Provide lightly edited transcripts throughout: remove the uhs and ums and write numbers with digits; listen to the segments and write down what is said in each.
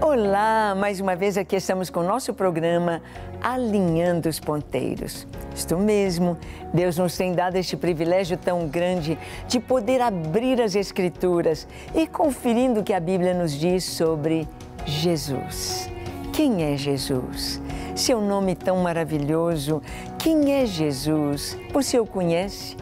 Olá, mais uma vez aqui estamos com o nosso programa Alinhando os Ponteiros. Isto mesmo, Deus nos tem dado este privilégio tão grande de poder abrir as Escrituras e conferindo o que a Bíblia nos diz sobre Jesus. Quem é Jesus? Seu nome tão maravilhoso. Quem é Jesus? Você o conhece?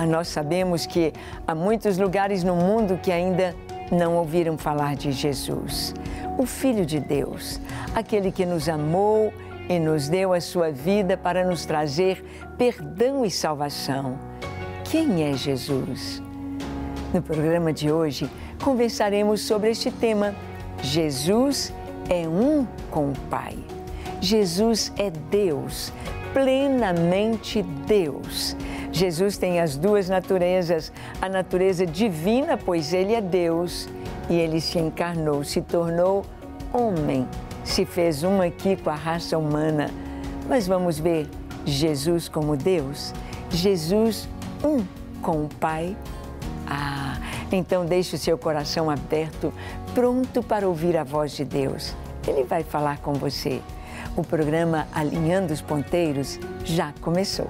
Nós sabemos que há muitos lugares no mundo que ainda não ouviram falar de Jesus, o Filho de Deus, aquele que nos amou e nos deu a sua vida para nos trazer perdão e salvação. Quem é Jesus? No programa de hoje, conversaremos sobre este tema. Jesus é um com o Pai. Jesus é Deus, plenamente Deus. Jesus tem as duas naturezas, a natureza divina, pois Ele é Deus, e Ele se encarnou, se tornou homem, se fez um aqui com a raça humana. Mas vamos ver Jesus como Deus, Jesus um com o Pai. Então deixe o seu coração aberto, pronto para ouvir a voz de Deus. Ele vai falar com você. O programa Alinhando os Ponteiros já começou.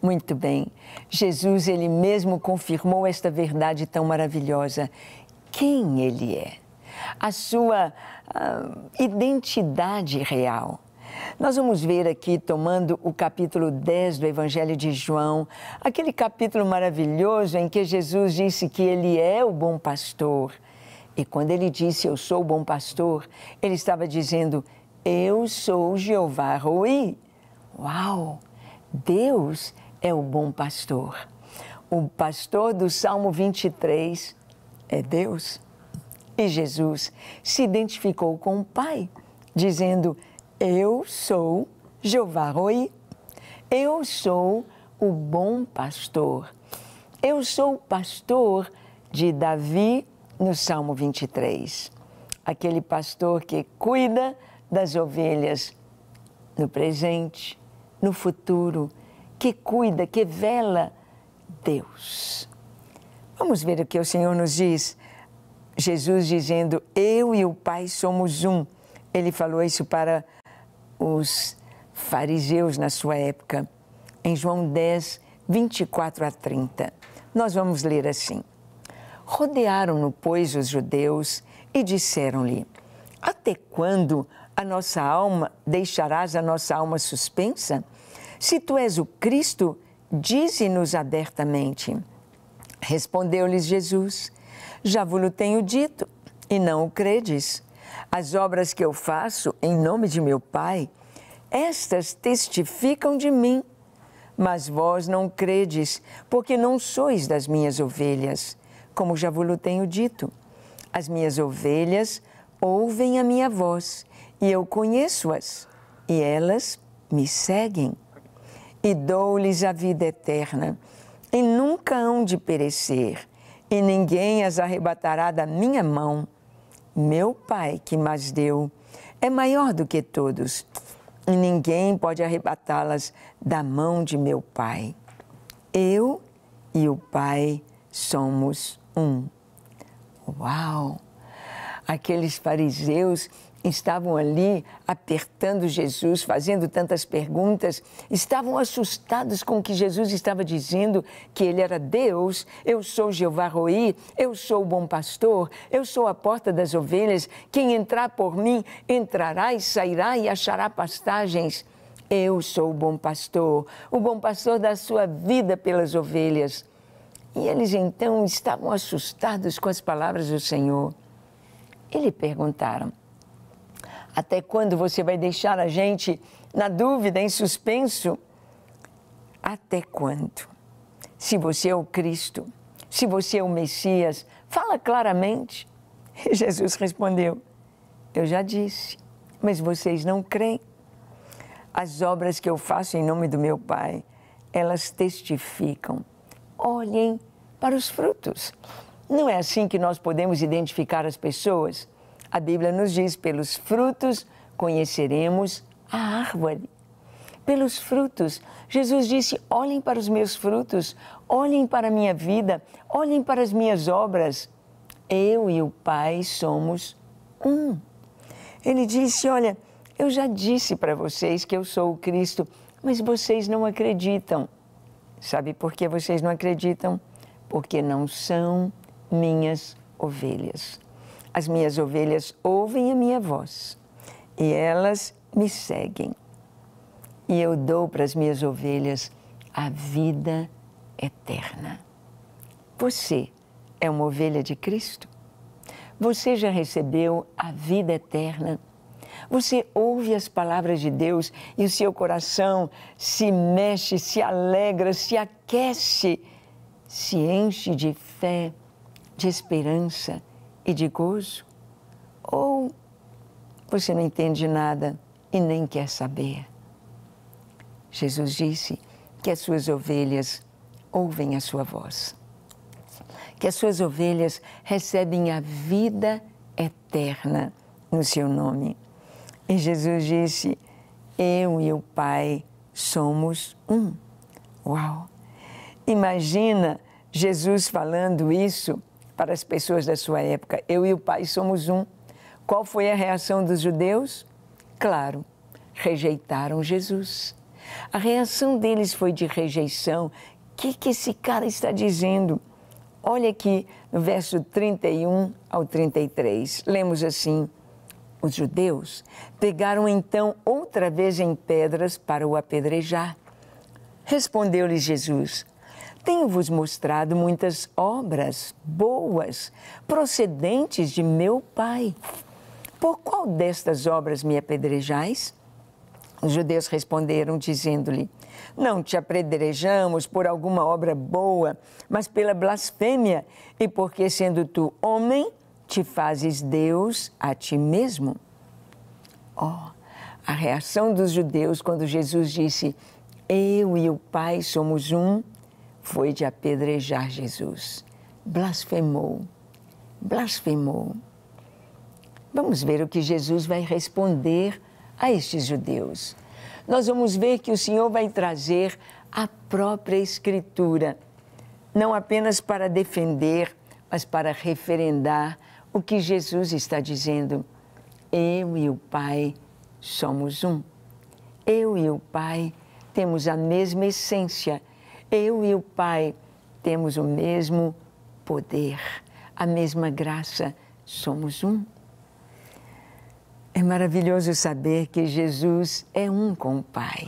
Muito bem, Jesus, Ele mesmo confirmou esta verdade tão maravilhosa. Quem Ele é? A sua identidade real. Nós vamos ver aqui, tomando o capítulo 10 do Evangelho de João, aquele capítulo maravilhoso em que Jesus disse que Ele é o bom pastor. E quando Ele disse, eu sou o bom pastor, Ele estava dizendo, eu sou Jeová Roi. Uau! Deus é o bom pastor. O pastor do Salmo 23 é Deus. E Jesus se identificou com o Pai, dizendo, eu sou Jeová Roi. Eu sou o bom pastor. Eu sou o pastor de Davi no Salmo 23. Aquele pastor que cuida das ovelhas no presente, no futuro, que cuida, que vela Deus. Vamos ver o que o Senhor nos diz. Jesus dizendo, eu e o Pai somos um. Ele falou isso para os fariseus na sua época, em João 10, 24 a 30. Nós vamos ler assim. Rodearam-no, pois, os judeus e disseram-lhe, até quando deixarás a nossa alma suspensa? Se tu és o Cristo, dize-nos abertamente. Respondeu-lhes Jesus, já vos tenho dito, e não o credes. As obras que eu faço em nome de meu Pai, estas testificam de mim, mas vós não credes, porque não sois das minhas ovelhas, como já vos tenho dito. As minhas ovelhas ouvem a minha voz, e eu conheço-as, e elas me seguem. E dou-lhes a vida eterna, e nunca hão de perecer, e ninguém as arrebatará da minha mão. Meu Pai, que mas deu, é maior do que todos, e ninguém pode arrebatá-las da mão de meu Pai. Eu e o Pai somos um. Uau! Aqueles fariseus estavam ali apertando Jesus, fazendo tantas perguntas, estavam assustados com o que Jesus estava dizendo, que Ele era Deus, eu sou Jeová Roi, eu sou o bom pastor, eu sou a porta das ovelhas, quem entrar por mim entrará e sairá e achará pastagens. Eu sou o bom pastor dá sua vida pelas ovelhas. E eles então estavam assustados com as palavras do Senhor. E lhe perguntaram, até quando você vai deixar a gente na dúvida, em suspenso? Até quando? Se você é o Cristo, se você é o Messias, fala claramente. E Jesus respondeu, eu já disse, mas vocês não creem. As obras que eu faço em nome do meu Pai, elas testificam. Olhem para os frutos. Não é assim que nós podemos identificar as pessoas? A Bíblia nos diz, pelos frutos conheceremos a árvore. pelos frutos. Jesus disse, olhem para os meus frutos, olhem para a minha vida, olhem para as minhas obras. Eu e o Pai somos um. Ele disse, olha, eu já disse para vocês que eu sou o Cristo, mas vocês não acreditam. Sabe por que vocês não acreditam? Porque não são minhas ovelhas. As minhas ovelhas ouvem a minha voz e elas me seguem. E eu dou para as minhas ovelhas a vida eterna. Você é uma ovelha de Cristo? Você já recebeu a vida eterna? Você ouve as palavras de Deus e o seu coração se mexe, se alegra, se aquece, se enche de fé, de esperança e de gozo? Ou você não entende nada e nem quer saber? Jesus disse que as suas ovelhas ouvem a sua voz, que as suas ovelhas recebem a vida eterna no seu nome. E Jesus disse, eu e o Pai somos um. Uau! Imagina Jesus falando isso para as pessoas da sua época. Eu e o Pai somos um. Qual foi a reação dos judeus? Claro, rejeitaram Jesus. A reação deles foi de rejeição. O que esse cara está dizendo? Olha aqui no verso 31 ao 33. Lemos assim. Os judeus pegaram então outra vez em pedras para o apedrejar. Respondeu-lhes Jesus, tenho-vos mostrado muitas obras boas, procedentes de meu Pai. Por qual destas obras me apedrejais? Os judeus responderam, dizendo-lhe, não te apedrejamos por alguma obra boa, mas pela blasfêmia, e porque, sendo tu homem, te fazes Deus a ti mesmo. Oh, a reação dos judeus quando Jesus disse, eu e o Pai somos um, foi de apedrejar Jesus. Blasfemou, blasfemou. Vamos ver o que Jesus vai responder a estes judeus. Nós vamos ver que o Senhor vai trazer a própria Escritura, não apenas para defender, mas para referendar o que Jesus está dizendo. Eu e o Pai somos um. Eu e o Pai temos a mesma essência. Eu e o Pai temos o mesmo poder, a mesma graça. Somos um. É maravilhoso saber que Jesus é um com o Pai,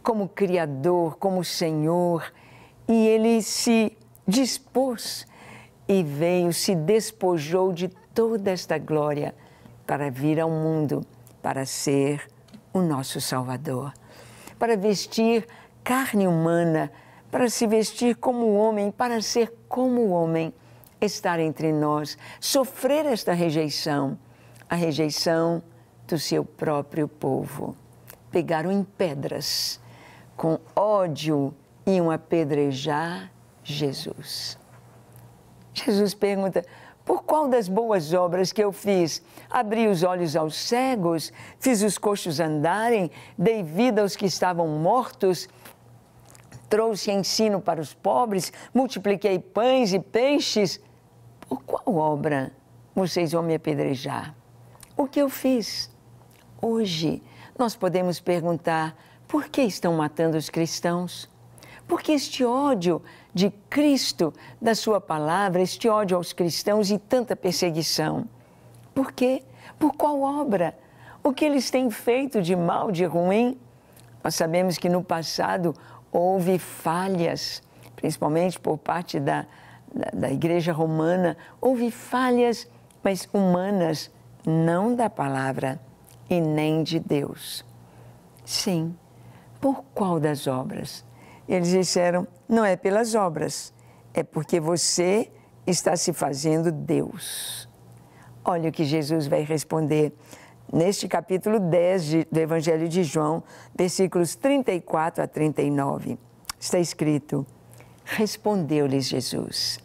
como Criador, como Senhor, e Ele se dispôs e veio, se despojou de toda esta glória para vir ao mundo, para ser o nosso Salvador, para vestir carne humana, para se vestir como homem, para ser como homem, estar entre nós, sofrer esta rejeição, a rejeição do seu próprio povo. Pegaram em pedras, com ódio, iam apedrejar Jesus. Jesus pergunta, por qual das boas obras que eu fiz? Abri os olhos aos cegos, fiz os coxos andarem, dei vida aos que estavam mortos, trouxe ensino para os pobres, multipliquei pães e peixes. Por qual obra vocês vão me apedrejar? O que eu fiz? Hoje, nós podemos perguntar, por que estão matando os cristãos? Porque este ódio de Cristo, da sua palavra, este ódio aos cristãos e tanta perseguição. Por quê? Por qual obra? O que eles têm feito de mal, de ruim? Nós sabemos que no passado houve falhas, principalmente por parte da Igreja Romana, houve falhas, mas humanas, não da palavra e nem de Deus. Sim, por qual das obras? Eles disseram, não é pelas obras, é porque você está se fazendo Deus. Olha o que Jesus vai responder neste capítulo 10 do Evangelho de João, versículos 34 a 39. Está escrito, respondeu-lhes Jesus,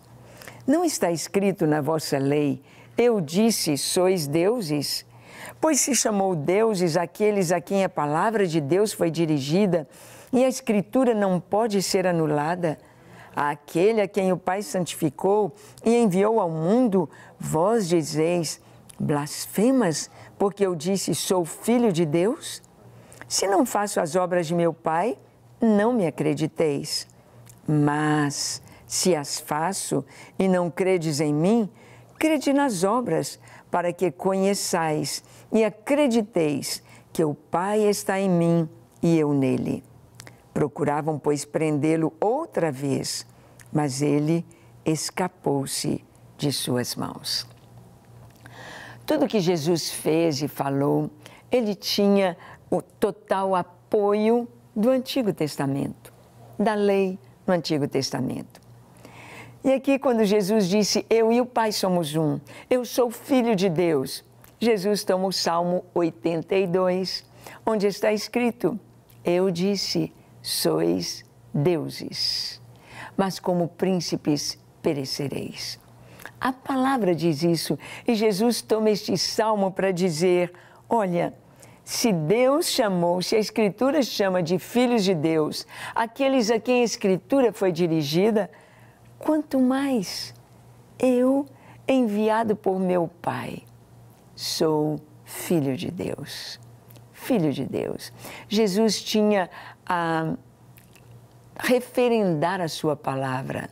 não está escrito na vossa lei, eu disse, sois deuses? Pois se chamou deuses aqueles a quem a palavra de Deus foi dirigida, e a Escritura não pode ser anulada. Àquele a quem o Pai santificou e enviou ao mundo, vós dizeis, blasfemas, porque eu disse, sou filho de Deus? Se não faço as obras de meu Pai, não me acrediteis. Mas, se as faço e não credes em mim, crede nas obras, para que conheçais e acrediteis que o Pai está em mim e eu nele. Procuravam, pois, prendê-lo outra vez, mas ele escapou-se de suas mãos. Tudo que Jesus fez e falou, ele tinha o total apoio do Antigo Testamento, da lei no Antigo Testamento. E aqui, quando Jesus disse, eu e o Pai somos um, eu sou filho de Deus, Jesus toma o Salmo 82, onde está escrito, eu disse, sois deuses, mas como príncipes perecereis. A palavra diz isso, e Jesus toma este salmo para dizer, olha, se Deus chamou, se a Escritura chama de filhos de Deus, aqueles a quem a Escritura foi dirigida, quanto mais eu, enviado por meu Pai, sou filho de Deus. Filho de Deus. Jesus tinha a referendar a sua palavra,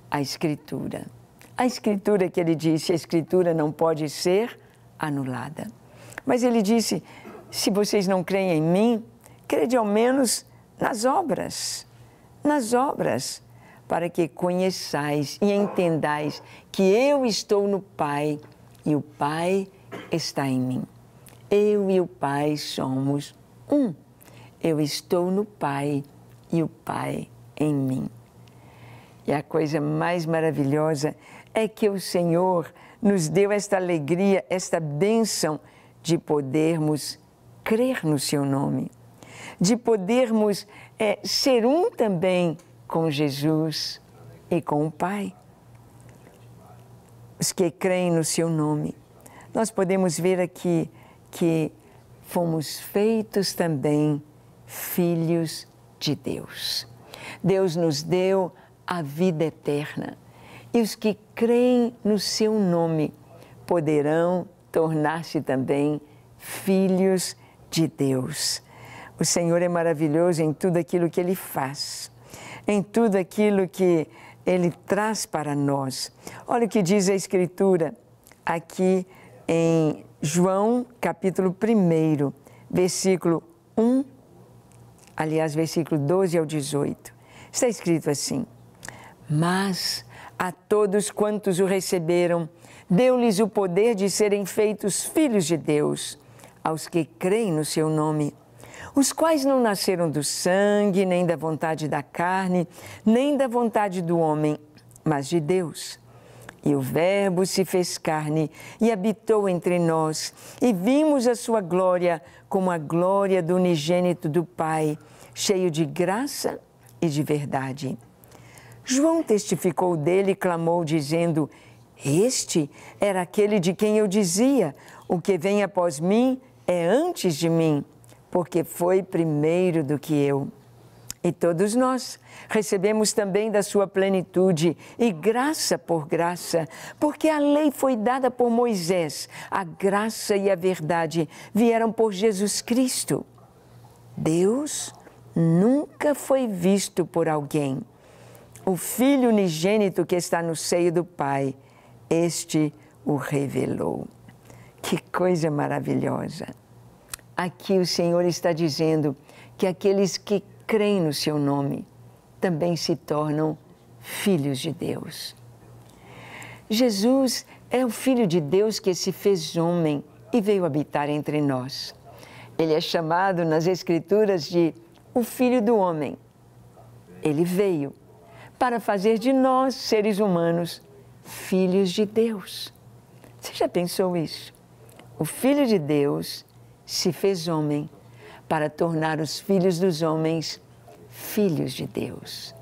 a Escritura. A Escritura que ele disse, a Escritura não pode ser anulada. Mas ele disse, se vocês não creem em mim, crede ao menos nas obras, para que conheçais e entendais que eu estou no Pai e o Pai está em mim. Eu e o Pai somos um. Eu estou no Pai e o Pai em mim. E a coisa mais maravilhosa é que o Senhor nos deu esta alegria, esta bênção de podermos crer no seu nome, de podermos ser um também com Jesus e com o Pai. Os que creem no seu nome. Nós podemos ver aqui que fomos feitos também filhos de Deus. Deus nos deu a vida eterna. E os que creem no seu nome poderão tornar-se também filhos de Deus. O Senhor é maravilhoso em tudo aquilo que Ele faz, em tudo aquilo que Ele traz para nós. Olha o que diz a Escritura aqui em João, capítulo 1, versículo 1, aliás, versículo 12 ao 18. Está escrito assim, mas a todos quantos o receberam, deu-lhes o poder de serem feitos filhos de Deus, aos que creem no seu nome, os quais não nasceram do sangue, nem da vontade da carne, nem da vontade do homem, mas de Deus. E o Verbo se fez carne e habitou entre nós, e vimos a sua glória como a glória do unigênito do Pai, cheio de graça e de verdade. João testificou dele e clamou, dizendo, este era aquele de quem eu dizia, o que vem após mim é antes de mim, porque foi primeiro do que eu. E todos nós recebemos também da sua plenitude, e graça por graça, porque a lei foi dada por Moisés, a graça e a verdade vieram por Jesus Cristo. Deus nunca foi visto por alguém. O Filho unigênito que está no seio do Pai, este o revelou. Que coisa maravilhosa! Aqui o Senhor está dizendo que aqueles que creem no seu nome também se tornam filhos de Deus. Jesus é o Filho de Deus que se fez homem e veio habitar entre nós. Ele é chamado nas Escrituras de o Filho do Homem. Ele veio para fazer de nós, seres humanos, filhos de Deus. Você já pensou isso? O Filho de Deus se fez homem para tornar os filhos dos homens filhos de Deus.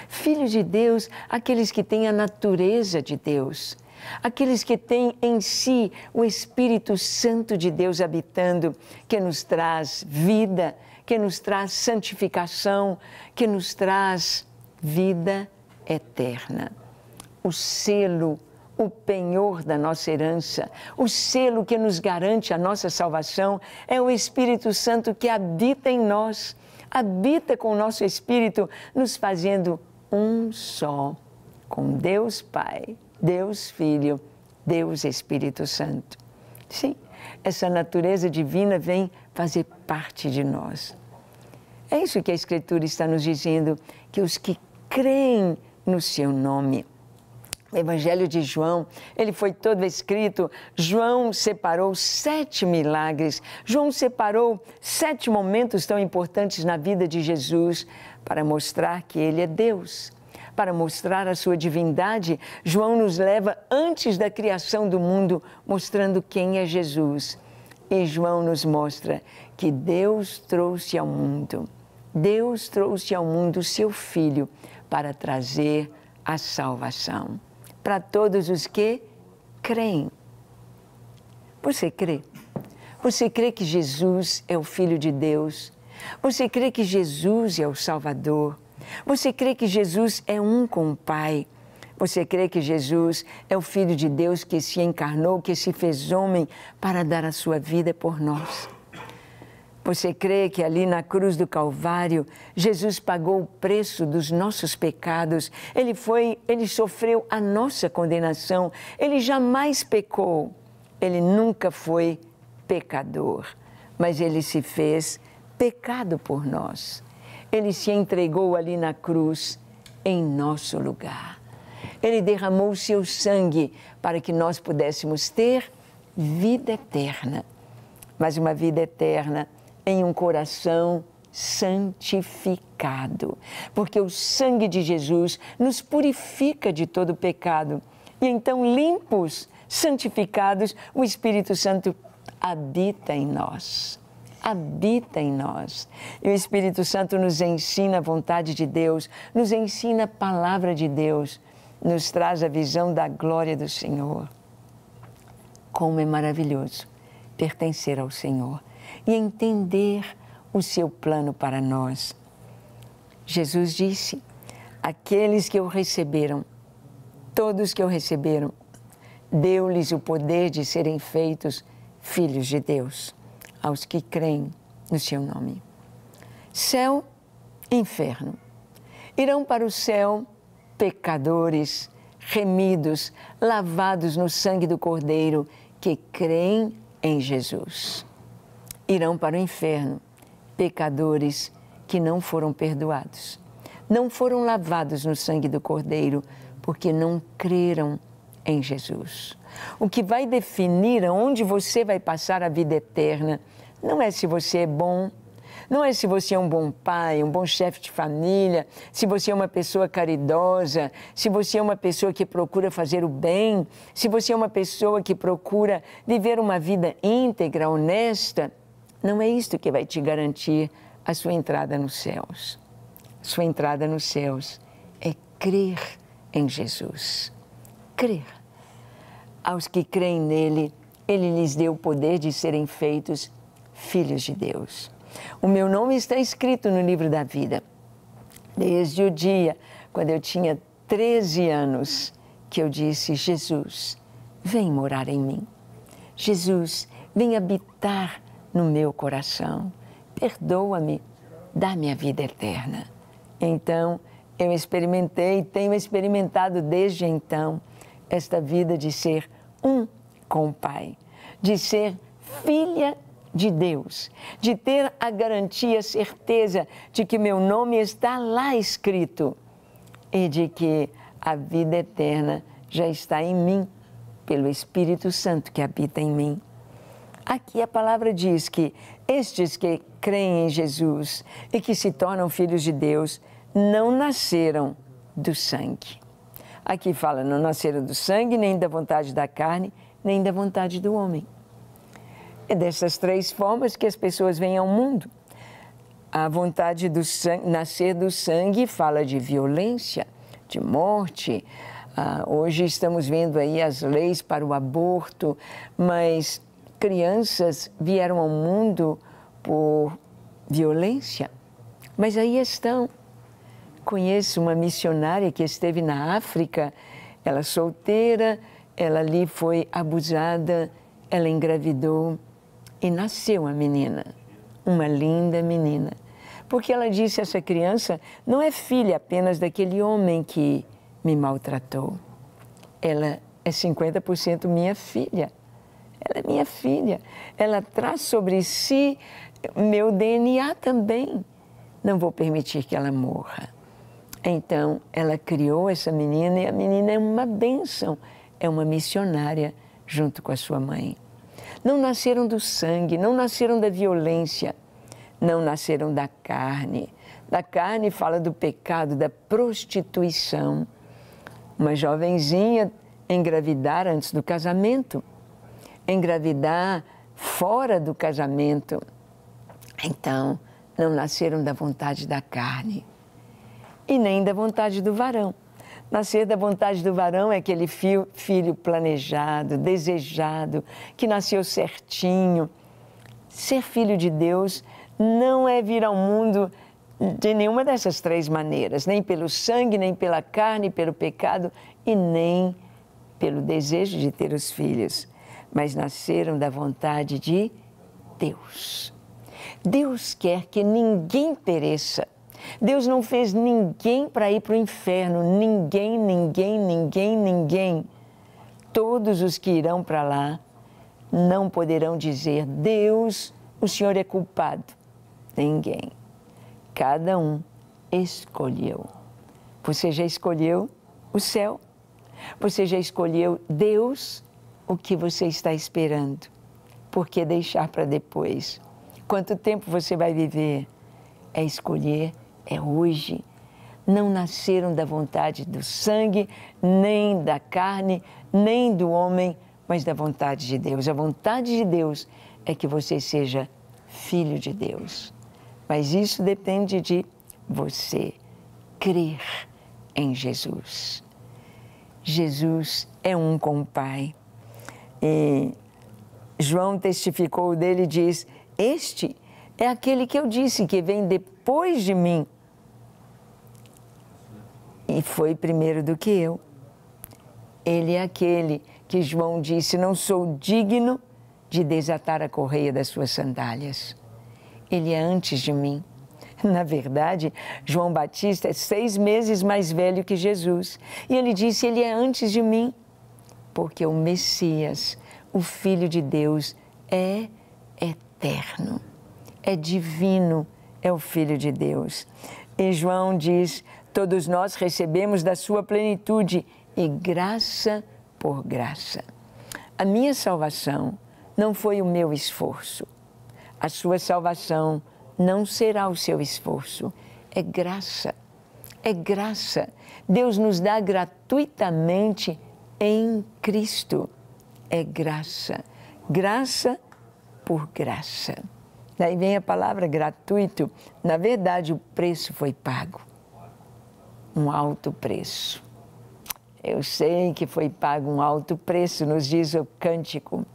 Filhos de Deus, aqueles que têm a natureza de Deus, aqueles que têm em si o Espírito Santo de Deus habitando, que nos traz vida, que nos traz santificação, que nos traz vida eterna. O selo, o penhor da nossa herança, o selo que nos garante a nossa salvação é o Espírito Santo que habita em nós, habita com o nosso espírito, nos fazendo um só com Deus Pai, Deus Filho, Deus Espírito Santo. Sim, essa natureza divina vem fazer parte de nós. É isso que a Escritura está nos dizendo, que os que creem no seu nome. O Evangelho de João, ele foi todo escrito, João separou 7 milagres, João separou 7 momentos tão importantes na vida de Jesus para mostrar que ele é Deus. Para mostrar a sua divindade, João nos leva antes da criação do mundo, mostrando quem é Jesus. E João nos mostra que Deus trouxe ao mundo o seu Filho para trazer a salvação para todos os que creem. Você crê? Você crê que Jesus é o Filho de Deus? Você crê que Jesus é o Salvador? Você crê que Jesus é um com o Pai? Você crê que Jesus é o Filho de Deus que se encarnou, que se fez homem para dar a sua vida por nós? Você crê que ali na cruz do Calvário, Jesus pagou o preço dos nossos pecados? Ele sofreu a nossa condenação. Ele jamais pecou. Ele nunca foi pecador. Mas ele se fez pecado por nós. Ele se entregou ali na cruz em nosso lugar. Ele derramou o seu sangue para que nós pudéssemos ter vida eterna. Mas uma vida eterna em um coração santificado, porque o sangue de Jesus nos purifica de todo pecado. E então, limpos, santificados, o Espírito Santo habita em nós. Habita em nós. E o Espírito Santo nos ensina a vontade de Deus, nos ensina a palavra de Deus, nos traz a visão da glória do Senhor. Como é maravilhoso pertencer ao Senhor e entender o seu plano para nós. Jesus disse, aqueles que o receberam, todos que o receberam, deu-lhes o poder de serem feitos filhos de Deus, aos que creem no seu nome. Céu e inferno. Irão para o céu pecadores, remidos, lavados no sangue do Cordeiro, que creem em Jesus. Irão para o inferno pecadores que não foram perdoados, não foram lavados no sangue do Cordeiro, porque não creram em Jesus. O que vai definir aonde você vai passar a vida eterna não é se você é bom, não é se você é um bom pai, um bom chefe de família, se você é uma pessoa caridosa, se você é uma pessoa que procura fazer o bem, se você é uma pessoa que procura viver uma vida íntegra, honesta. Não é isto que vai te garantir a sua entrada nos céus. Sua entrada nos céus é crer em Jesus. Crer. Aos que creem nele, ele lhes deu o poder de serem feitos filhos de Deus. O meu nome está escrito no livro da vida. Desde o dia, quando eu tinha 13 anos, que eu disse, Jesus, vem morar em mim. Jesus, vem habitar no meu coração. Perdoa-me, dá-me a vida eterna. Então, eu experimentei, tenho experimentado desde então, esta vida de ser um com o Pai, de ser filha de Deus, de ter a garantia, a certeza de que meu nome está lá escrito e de que a vida eterna já está em mim, pelo Espírito Santo que habita em mim. Aqui a palavra diz que estes que creem em Jesus e que se tornam filhos de Deus não nasceram do sangue. Aqui fala, não nasceram do sangue, nem da vontade da carne, nem da vontade do homem. É dessas 3 formas que as pessoas vêm ao mundo. A vontade do sangue, nascer do sangue fala de violência, de morte, Hoje estamos vendo aí as leis para o aborto, mas crianças vieram ao mundo por violência, mas aí estão. Conheço uma missionária que esteve na África, ela solteira, ela ali foi abusada, ela engravidou e nasceu a menina, uma linda menina. Porque ela disse, essa criança não é filha apenas daquele homem que me maltratou. Ela é 50% minha filha. Ela é minha filha. Ela traz sobre si meu DNA também. Não vou permitir que ela morra. Então, ela criou essa menina e a menina é uma bênção. É uma missionária junto com a sua mãe. Não nasceram do sangue, não nasceram da violência, não nasceram da carne. Da carne fala do pecado, da prostituição. Uma jovenzinha engravidar antes do casamento, engravidar fora do casamento. Então, não nasceram da vontade da carne e nem da vontade do varão. Nascer da vontade do varão é aquele filho planejado, desejado, que nasceu certinho. Ser filho de Deus não é vir ao mundo de nenhuma dessas três maneiras, nem pelo sangue, nem pela carne, pelo pecado e nem pelo desejo de ter os filhos, mas nasceram da vontade de Deus. Deus quer que ninguém pereça. Deus não fez ninguém para ir para o inferno, ninguém. Todos os que irão para lá não poderão dizer, Deus, o Senhor é culpado. Ninguém. Cada um escolheu. Você já escolheu o céu? Você já escolheu Deus? O que você está esperando? Por que deixar para depois? Quanto tempo você vai viver? É escolher, é hoje. Não nasceram da vontade do sangue, nem da carne, nem do homem, mas da vontade de Deus. A vontade de Deus é que você seja filho de Deus. Mas isso depende de você crer em Jesus. Jesus é um com o Pai. E João testificou dele e diz, este é aquele que eu disse que vem depois de mim. E foi primeiro do que eu. Ele é aquele que João disse, não sou digno de desatar a correia das suas sandálias. Ele é antes de mim. Na verdade, João Batista é 6 meses mais velho que Jesus. E ele disse, ele é antes de mim, porque o Messias, o Filho de Deus, é eterno, é divino, é o Filho de Deus. E João diz, todos nós recebemos da sua plenitude e graça por graça. A minha salvação não foi o meu esforço. A sua salvação não será o seu esforço. É graça. É graça. Deus nos dá gratuitamente em Cristo. É graça. Graça por graça. Daí vem a palavra gratuito. Na verdade, o preço foi pago. Um alto preço. Eu sei que foi pago um alto preço, nos diz o cântico,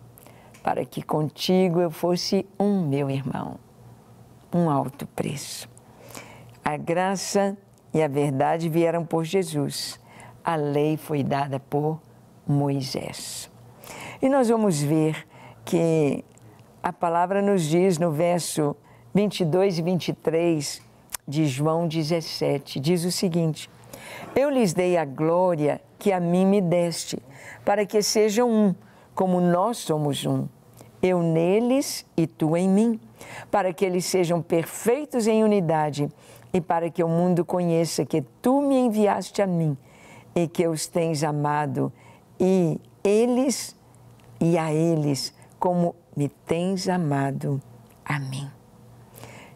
para que contigo eu fosse um, meu irmão. Um alto preço. A graça e a verdade vieram por Jesus. A lei foi dada por Moisés. E nós vamos ver que a palavra nos diz no verso 22 e 23 de João 17, diz o seguinte, eu lhes dei a glória que a mim me deste, para que sejam um, como nós somos um. Eu neles e tu em mim, para que eles sejam perfeitos em unidade e para que o mundo conheça que tu me enviaste a mim e que os tens amado e a eles como me tens amado a mim.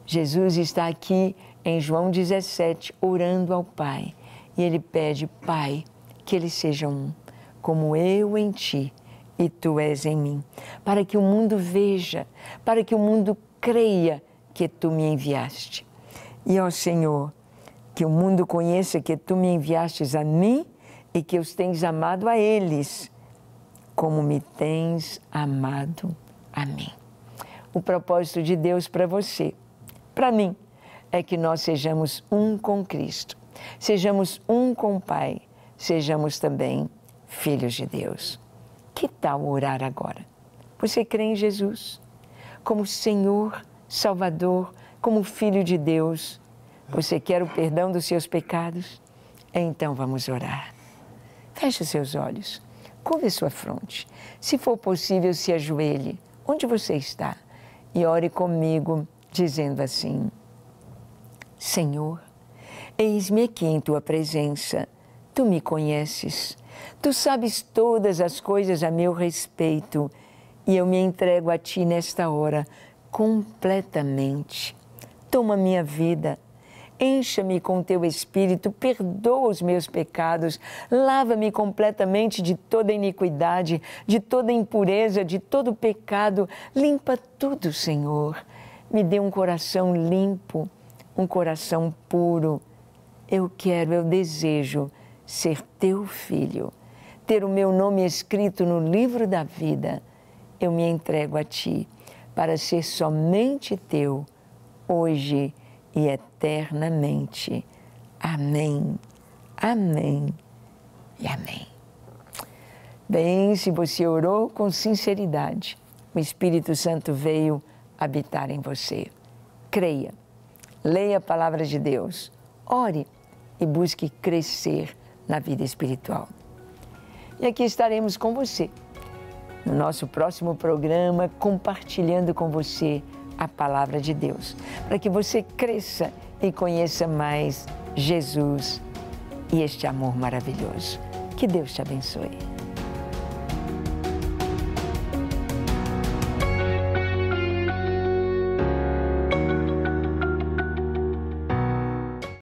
Jesus está aqui em João 17 orando ao Pai e ele pede, Pai, que eles sejam um, como eu em ti e tu és em mim, para que o mundo veja, para que o mundo creia que tu me enviaste. E, ó Senhor, que o mundo conheça que tu me enviastes a mim e que os tens amado a eles, como me tens amado a mim. O propósito de Deus para você, para mim, é que nós sejamos um com Cristo, sejamos um com o Pai, sejamos também filhos de Deus. Que tal orar agora? Você crê em Jesus como Senhor, Salvador, como Filho de Deus? Você quer o perdão dos seus pecados? Então vamos orar. Feche os seus olhos, curve sua fronte. Se for possível, se ajoelhe onde você está e ore comigo, dizendo assim: Senhor, eis-me aqui em Tua presença. Tu me conheces, Tu sabes todas as coisas a meu respeito e eu me entrego a Ti nesta hora completamente. Toma minha vida, encha-me com Teu Espírito, perdoa os meus pecados, lava-me completamente de toda iniquidade, de toda impureza, de todo pecado. Limpa tudo, Senhor. Me dê um coração limpo, um coração puro. Eu desejo ser Teu filho, ter o meu nome escrito no livro da vida. Eu me entrego a Ti para ser somente Teu, hoje e eternamente. Amém, amém e amém. Bem, se você orou com sinceridade, o Espírito Santo veio habitar em você. Creia, leia a palavra de Deus, ore e busque crescer na vida espiritual. E aqui estaremos com você no nosso próximo programa, compartilhando com você a palavra de Deus, para que você cresça e conheça mais Jesus e este amor maravilhoso. Que Deus te abençoe.